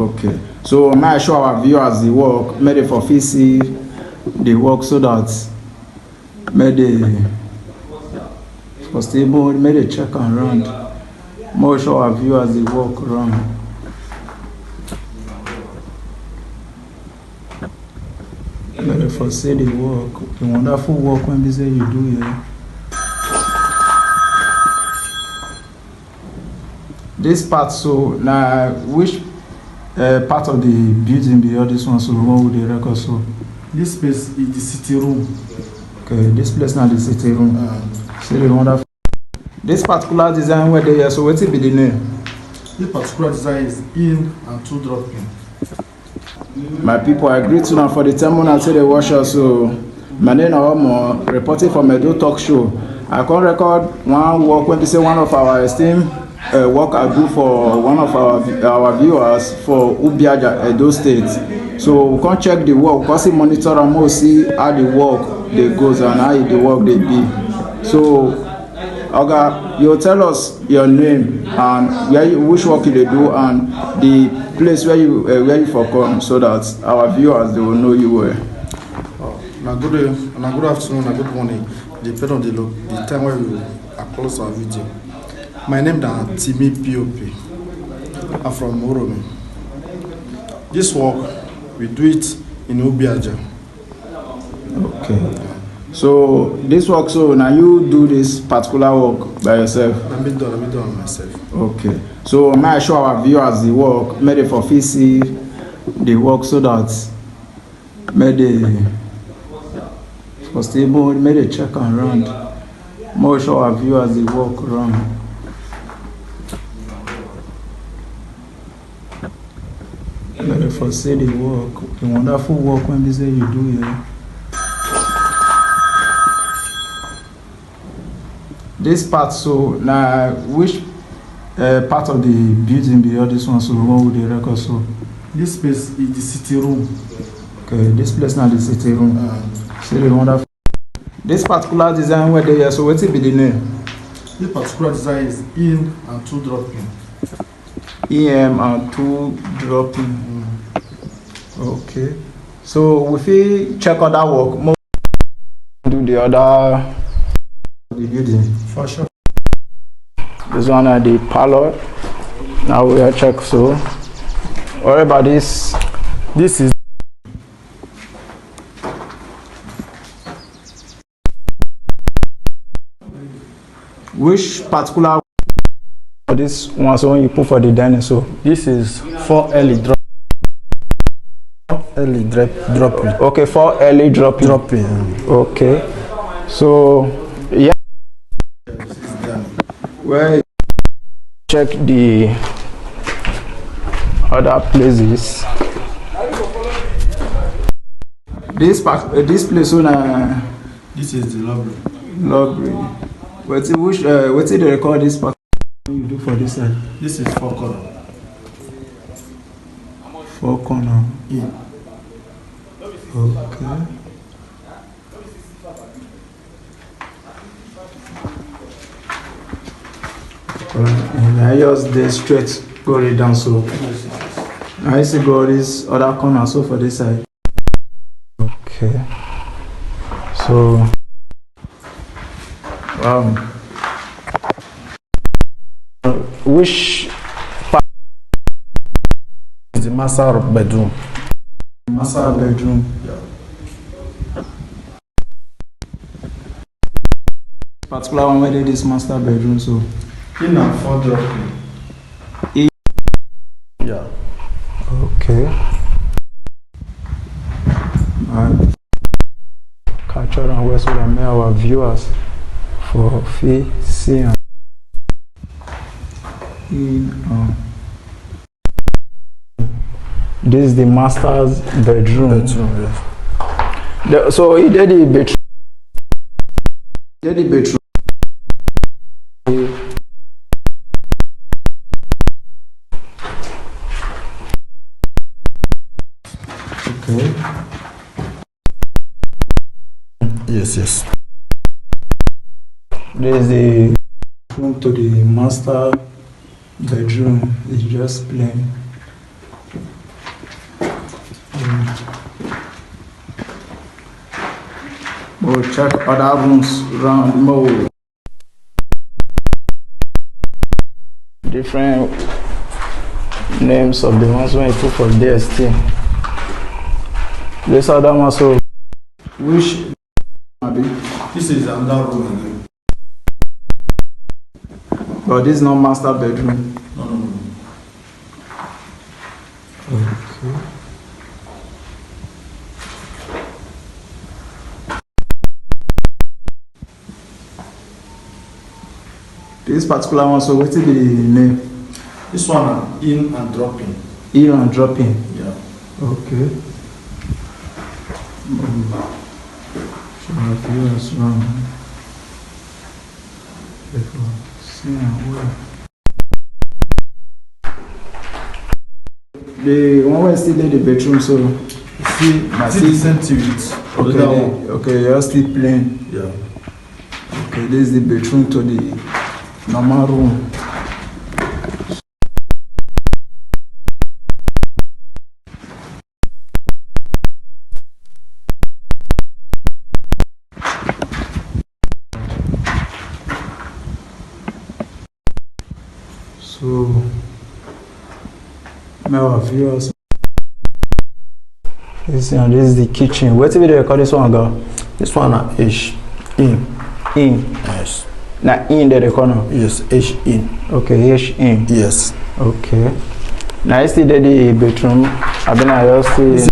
Okay. So may I show our viewers the work, made it for see the work so that made it for stable, made a check and run. More show our viewers the work run. Made it for say the work, the wonderful work when they say you do here. This part, so now which part of the building beyond this one, so what would they record? So this place is the city room. Okay, this place now the city room. See the wonderful. This particular design where they are, so what will be the name? This particular design is in and two dropping. My people, I greet you now for the time when I say the washer. So my name is Omo, reporting from Edo Talk Show. I can record one work when they say one of our esteemed work I do for one of our viewers for Ubiaja, Edo State. So we can check the work, we can see monitor and more see how the work they goes and how the work they be. So Oga, you tell us your name and which work you do and the place where you for come so that our viewers they will know you were. Now good afternoon, and good morning. Depending on the time where we are close our video. My name is Timi POP. I'm from Uromi. This work, we do it in Ubiaja. Okay. So this work, so now you do this particular work by yourself? Let me do it myself. Okay. So may I show our viewers the work, made it for see the work so that made it for stable, made a check and run. More show our viewers the work run. For say the work, the wonderful work when they say you do here. This part, so now which part of the building beyond this one, so what would they record? So this place is the city room. Okay, this place now the city room. See the wonderful. This particular design where they are, so what will be the name? This particular design is in and two dropping. EM and two dropping. Okay. So if we check other work, more do the other the building. For sure. This one are the parlor. Now we are check so. What about this? This is which particular this one, so when you put for the dining, so this is for early dropping. Okay, for early dropping. Okay. So yeah. Where check the other places. This place on this is the library. Which they record this part you do for this side? This is four corner. Four corner. Yeah. Okay. And I just dey straight go it down so. I see go this other corner so for this side. Okay. So which part is the master bedroom? Master bedroom. Yeah. Particular one where they this master bedroom so. In and four dropping. Yeah. Okay. Capture and West will make our viewers for fee see in this is the master's bedroom. Yes. So he did the bedroom. Okay. Yes. There is a room to the master bedroom. It's just plain. We'll check other rooms around more. Different names of the ones when you put for DST. This other one, so which this is another room again. But this is not master bedroom. No. Okay. This particular one, so what is the name? This one in and dropping. In and dropping. Yeah. Okay. Should have viewers around. The one where still in the bedroom, so see, I see the same TV. Okay, you're still playing. Yeah. Okay, this is the bedroom to the normal room. So, my viewers, this is the kitchen. Where did they call this one go? This one is in. In. Yes. Now in the corner. Yes, H in. Okay, H in. Yes. Okay. Now I see the bedroom. I've been I see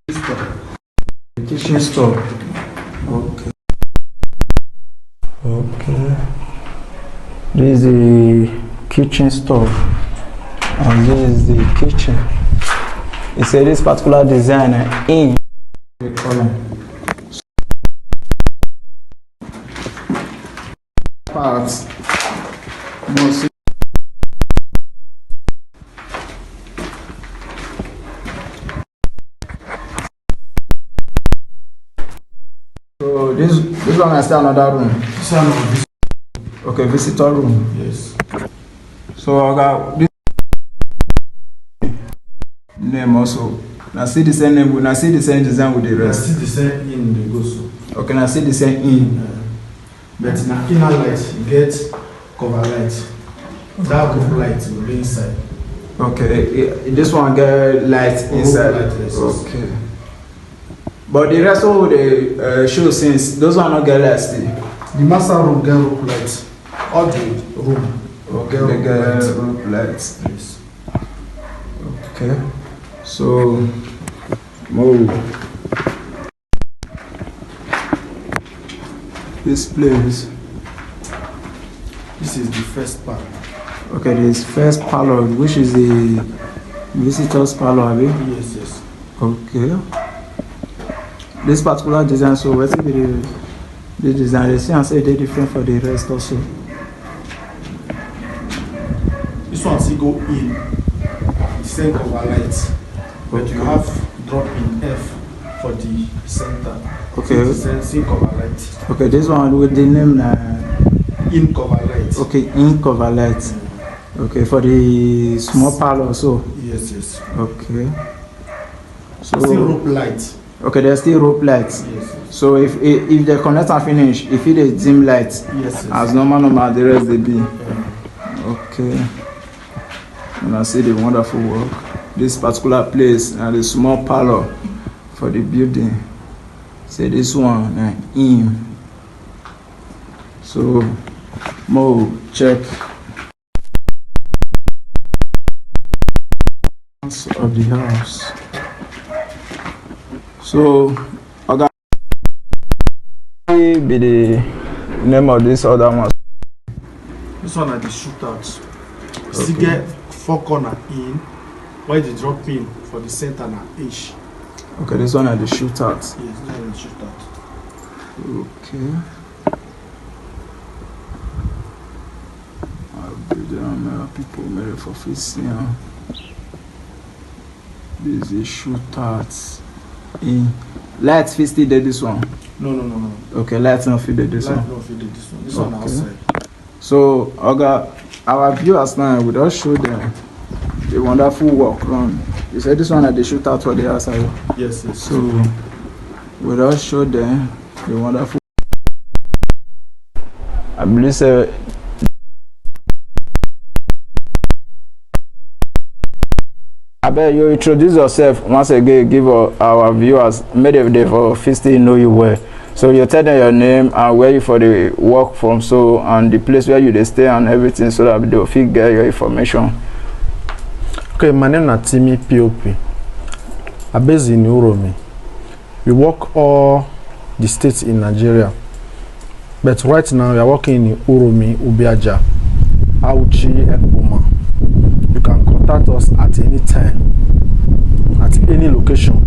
the kitchen store. Okay. Okay. This is the kitchen store, and this is the kitchen. It says this particular design in the column. Parts. So this one is still another room. This one. Okay, visitor room. Yes. So I got this name also. Now see the same name. Now see the same design with the rest. I see the same in the goso. Okay, now see the same in. But in the inner light, you get cover light. That cover light will be inside. Okay, this one get light inside. Light, yes. Okay. But the rest of the show since those one not get light still. The master room get rope light. All the room. Okay, they get rope lights. Yes. Okay. So move. This place. This is the first part. Okay, this first parlor, which is the visitors parlor, abi? Yes, yes. Okay. This particular design, so what's the design? They see and say they're different for the rest also. This one still go in the same cover light, but you have drop in F for the center. Okay. The same cover light. Okay, this one with the name in cover light. Okay, in cover light. Okay, for the small parlor also. Yes, yes. Okay. So still rope light. Okay, there's still rope lights. Yes. So if the connector finish, if it is dim light, yes. As normal, the rest they be. Yeah. Okay. And I see the wonderful work. This particular place and the small parlor for the building. Say this one in. So more check of the house. So okay, be the name of this other one. This one are the shootouts. You still get 4 corner in, why the drop in for the center na H. Okay, this one are the shootouts. Yes, this one is the shootout. Okay. I'll be there, people made for facing. This is shootouts. In lights fit still did this one. No. Okay, lights not fit this one. Lights not fit this one. This one outside. So our viewers now we just show them the wonderful work run You said this one that they shoot out for the outside. Yes. So we just show them the wonderful. I believe I bet you introduce yourself once again, give our viewers, maybe they for first know you well. So you tell them your name and where you for the work from, so and the place where you they stay and everything, so that they'll get your information. Okay, my name is Timmy POP. I'm based in Uromi. We work all the states in Nigeria, but right now we are working in Uromi, Ubiaja, Auchi, Ekpoma. You can contact us at any time, at any location.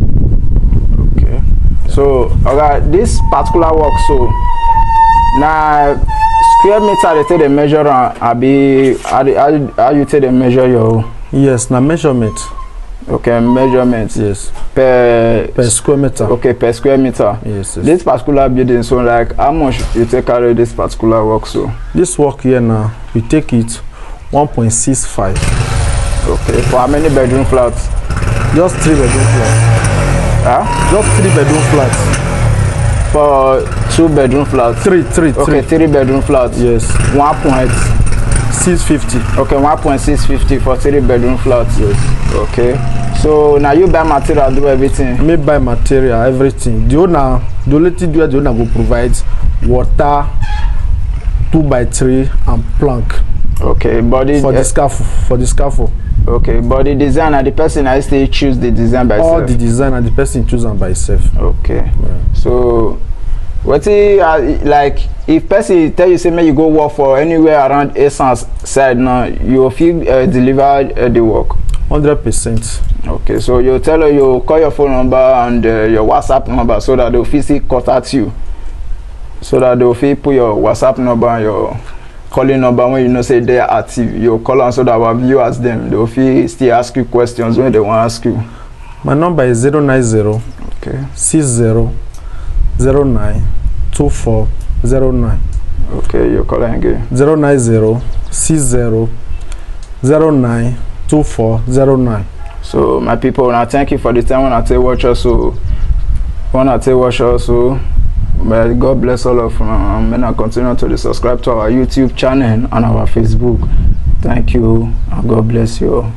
Okay. So, okay, this particular work, so now square meter they take the measure and how you take the measure your. Yes, now measurement. Okay, measurement. Yes. Per square meter. Okay, per square meter. Yes. This particular building, so like how much you take carry this particular work? So this work here now, we take it 1.65. Okay, for how many bedroom flats? Just 3 bedroom flats. Huh? Just 3 bedroom flats. For 2 bedroom flats? Three. Okay, 3 bedroom flats. Yes. 1.650. Okay, 1.650 for 3 bedroom flats. Yes. Okay. So now you buy material, do everything. Me buy material, everything. The only thing the owner will provide water, 2x3 and plank. Okay, body for the scaffold. Okay, but the designer, the person I still choose the design by itself. All the design and the person choose them by itself. Okay. Yeah. So what like if person tell you say may you go work for anywhere around Essence side now, you will feel deliver the work. 100%. Okay, so you tell her you call your phone number and your WhatsApp number so that they'll physically contact you. So that they'll put your WhatsApp number and your calling number when you know say they are active. You call on so that our viewers them they'll still ask you questions when they want to ask you. My number is 090 60 09 2409. Okay, you're calling again. 090 60 09 2409. So my people, now thank you for the time when I tell watch also. May God bless all of them and I continue to subscribe to our YouTube channel and our Facebook. Thank you and God bless you all.